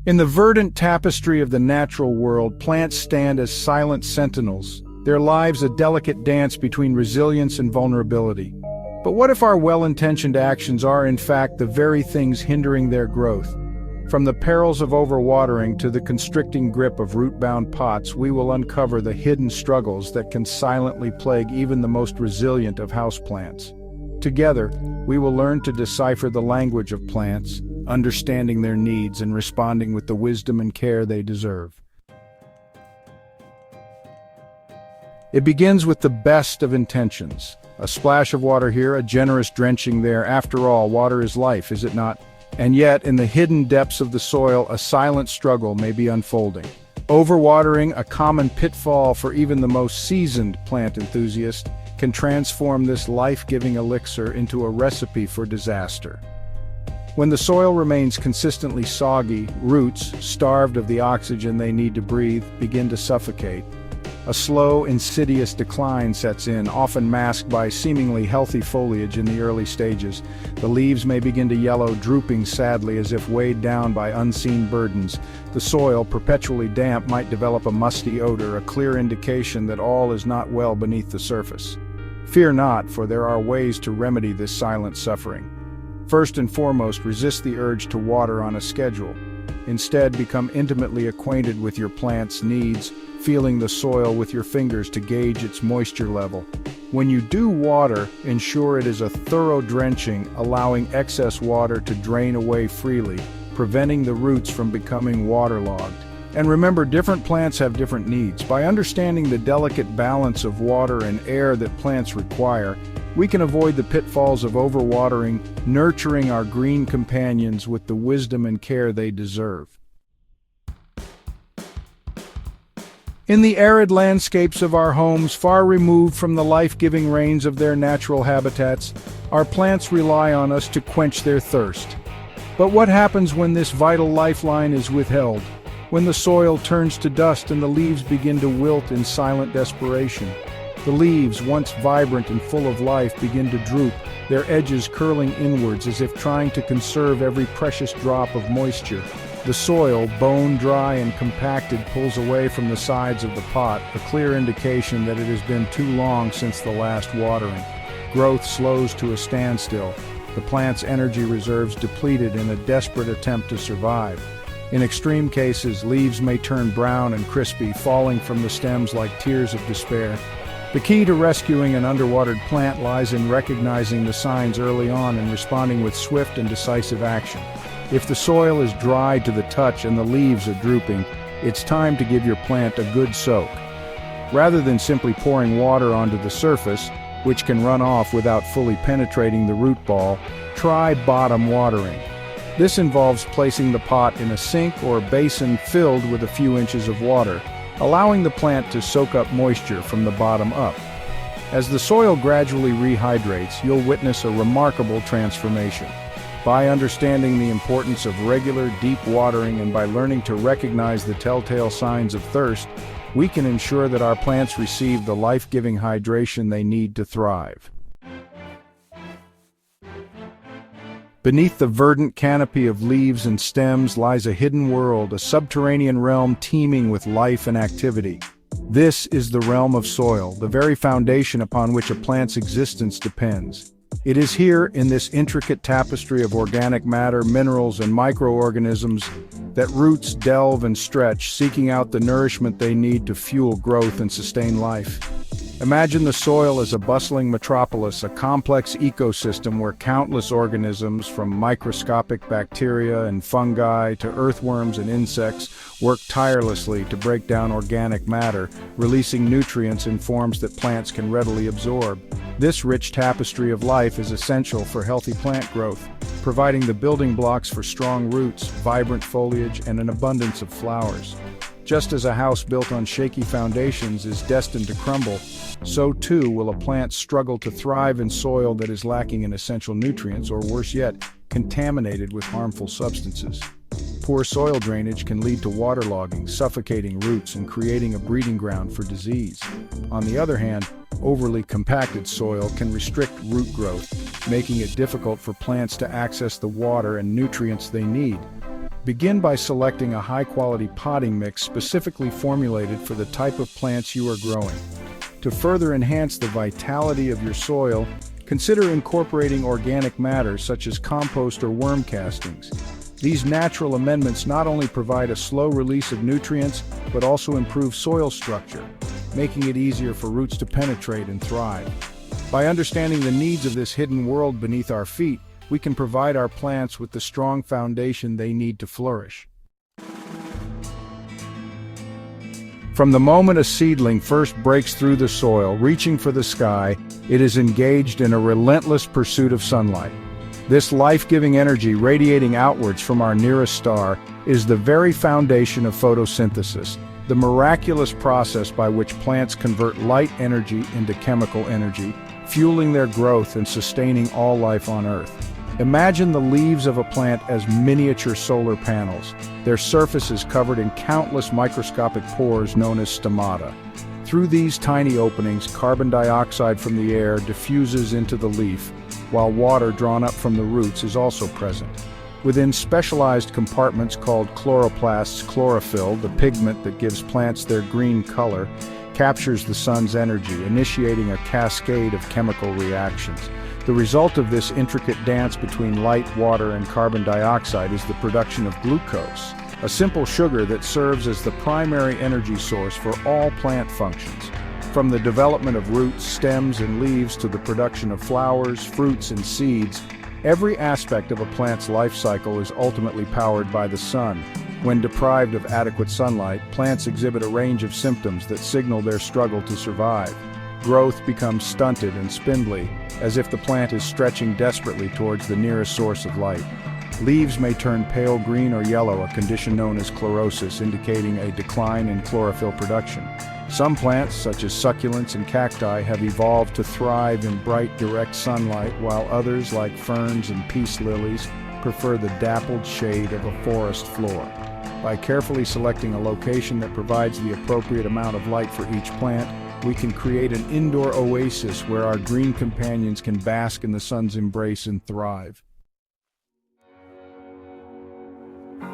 In the verdant tapestry of the natural world, plants stand as silent sentinels, their lives a delicate dance between resilience and vulnerability. But what if our well-intentioned actions are, in fact, the very things hindering their growth? From the perils of overwatering to the constricting grip of root-bound pots, we will uncover the hidden struggles that can silently plague even the most resilient of houseplants. Together, we will learn to decipher the language of plants, understanding their needs and responding with the wisdom and care they deserve. It begins with the best of intentions. A splash of water here, a generous drenching there. After all, water is life, is it not? And yet, in the hidden depths of the soil, a silent struggle may be unfolding. Overwatering, a common pitfall for even the most seasoned plant enthusiast, can transform this life-giving elixir into a recipe for disaster. When the soil remains consistently soggy, roots, starved of the oxygen they need to breathe, begin to suffocate. A slow, insidious decline sets in, often masked by seemingly healthy foliage in the early stages. The leaves may begin to yellow, drooping sadly as if weighed down by unseen burdens. The soil, perpetually damp, might develop a musty odor, a clear indication that all is not well beneath the surface. Fear not, for there are ways to remedy this silent suffering. First and foremost, resist the urge to water on a schedule. Instead, become intimately acquainted with your plant's needs, feeling the soil with your fingers to gauge its moisture level. When you do water, ensure it is a thorough drenching, allowing excess water to drain away freely, preventing the roots from becoming waterlogged. And remember, different plants have different needs. By understanding the delicate balance of water and air that plants require, we can avoid the pitfalls of overwatering, nurturing our green companions with the wisdom and care they deserve. In the arid landscapes of our homes, far removed from the life-giving rains of their natural habitats, our plants rely on us to quench their thirst. But what happens when this vital lifeline is withheld? When the soil turns to dust and the leaves begin to wilt in silent desperation? The leaves, once vibrant and full of life, begin to droop, their edges curling inwards as if trying to conserve every precious drop of moisture. The soil, bone dry and compacted, pulls away from the sides of the pot, a clear indication that it has been too long since the last watering. Growth slows to a standstill, the plant's energy reserves depleted in a desperate attempt to survive. In extreme cases, leaves may turn brown and crispy, falling from the stems like tears of despair. The key to rescuing an underwatered plant lies in recognizing the signs early on and responding with swift and decisive action. If the soil is dry to the touch and the leaves are drooping, it's time to give your plant a good soak. Rather than simply pouring water onto the surface, which can run off without fully penetrating the root ball, try bottom watering. This involves placing the pot in a sink or basin filled with a few inches of water, allowing the plant to soak up moisture from the bottom up. As the soil gradually rehydrates, you'll witness a remarkable transformation. By understanding the importance of regular, deep watering and by learning to recognize the telltale signs of thirst, we can ensure that our plants receive the life-giving hydration they need to thrive. Beneath the verdant canopy of leaves and stems lies a hidden world, a subterranean realm teeming with life and activity. This is the realm of soil, the very foundation upon which a plant's existence depends. It is here, in this intricate tapestry of organic matter, minerals, and microorganisms, that roots delve and stretch, seeking out the nourishment they need to fuel growth and sustain life. Imagine the soil as a bustling metropolis, a complex ecosystem where countless organisms, from microscopic bacteria and fungi to earthworms and insects, work tirelessly to break down organic matter, releasing nutrients in forms that plants can readily absorb. This rich tapestry of life is essential for healthy plant growth, providing the building blocks for strong roots, vibrant foliage, and an abundance of flowers. Just as a house built on shaky foundations is destined to crumble, so too will a plant struggle to thrive in soil that is lacking in essential nutrients, or worse yet, contaminated with harmful substances. Poor soil drainage can lead to waterlogging, suffocating roots, and creating a breeding ground for disease. On the other hand, overly compacted soil can restrict root growth, making it difficult for plants to access the water and nutrients they need. Begin by selecting a high-quality potting mix specifically formulated for the type of plants you are growing. To further enhance the vitality of your soil, consider incorporating organic matter such as compost or worm castings. These natural amendments not only provide a slow release of nutrients, but also improve soil structure, making it easier for roots to penetrate and thrive. By understanding the needs of this hidden world beneath our feet, we can provide our plants with the strong foundation they need to flourish. From the moment a seedling first breaks through the soil, reaching for the sky, it is engaged in a relentless pursuit of sunlight. This life-giving energy radiating outwards from our nearest star is the very foundation of photosynthesis, the miraculous process by which plants convert light energy into chemical energy, fueling their growth and sustaining all life on Earth. Imagine the leaves of a plant as miniature solar panels. Their surface is covered in countless microscopic pores known as stomata. Through these tiny openings, carbon dioxide from the air diffuses into the leaf, while water drawn up from the roots is also present. Within specialized compartments called chloroplasts, chlorophyll, the pigment that gives plants their green color, captures the sun's energy, initiating a cascade of chemical reactions. The result of this intricate dance between light, water, and carbon dioxide is the production of glucose, a simple sugar that serves as the primary energy source for all plant functions. From the development of roots, stems, and leaves to the production of flowers, fruits, and seeds, every aspect of a plant's life cycle is ultimately powered by the sun. When deprived of adequate sunlight, plants exhibit a range of symptoms that signal their struggle to survive. Growth becomes stunted and spindly, as if the plant is stretching desperately towards the nearest source of light. Leaves may turn pale green or yellow, a condition known as chlorosis, indicating a decline in chlorophyll production. Some plants, such as succulents and cacti, have evolved to thrive in bright, direct sunlight, while others, like ferns and peace lilies, prefer the dappled shade of a forest floor. By carefully selecting a location that provides the appropriate amount of light for each plant, we can create an indoor oasis where our green companions can bask in the sun's embrace and thrive.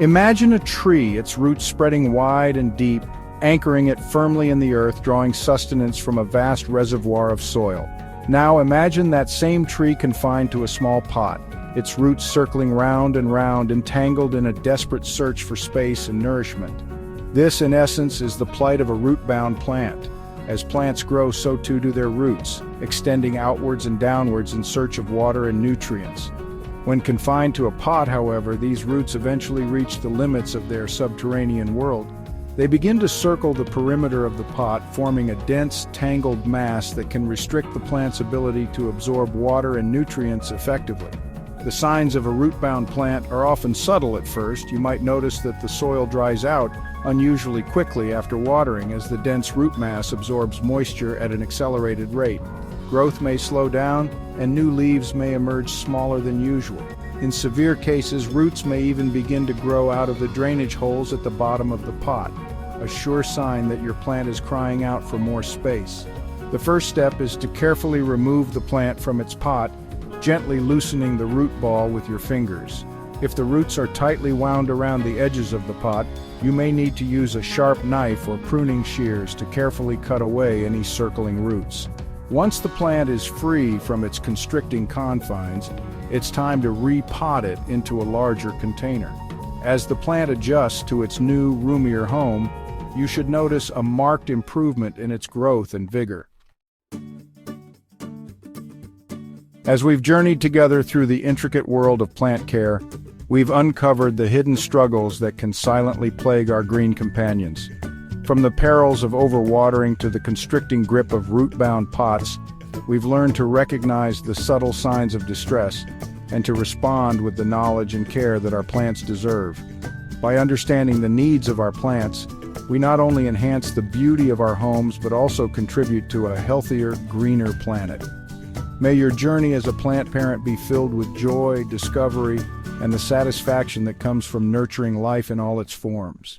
Imagine a tree, its roots spreading wide and deep, anchoring it firmly in the earth, drawing sustenance from a vast reservoir of soil. Now imagine that same tree confined to a small pot, its roots circling round and round, entangled in a desperate search for space and nourishment. This, in essence, is the plight of a root-bound plant. As plants grow, so too do their roots, extending outwards and downwards in search of water and nutrients. When confined to a pot, however, these roots eventually reach the limits of their subterranean world. They begin to circle the perimeter of the pot, forming a dense, tangled mass that can restrict the plant's ability to absorb water and nutrients effectively. The signs of a root-bound plant are often subtle at first. You might notice that the soil dries out unusually quickly after watering, as the dense root mass absorbs moisture at an accelerated rate. Growth may slow down, and new leaves may emerge smaller than usual. In severe cases, roots may even begin to grow out of the drainage holes at the bottom of the pot, a sure sign that your plant is crying out for more space. The first step is to carefully remove the plant from its pot, gently loosening the root ball with your fingers. If the roots are tightly wound around the edges of the pot, you may need to use a sharp knife or pruning shears to carefully cut away any circling roots. Once the plant is free from its constricting confines, it's time to repot it into a larger container. As the plant adjusts to its new, roomier home, you should notice a marked improvement in its growth and vigor. As we've journeyed together through the intricate world of plant care, we've uncovered the hidden struggles that can silently plague our green companions. From the perils of overwatering to the constricting grip of root-bound pots, we've learned to recognize the subtle signs of distress and to respond with the knowledge and care that our plants deserve. By understanding the needs of our plants, we not only enhance the beauty of our homes but also contribute to a healthier, greener planet. May your journey as a plant parent be filled with joy, discovery, and the satisfaction that comes from nurturing life in all its forms.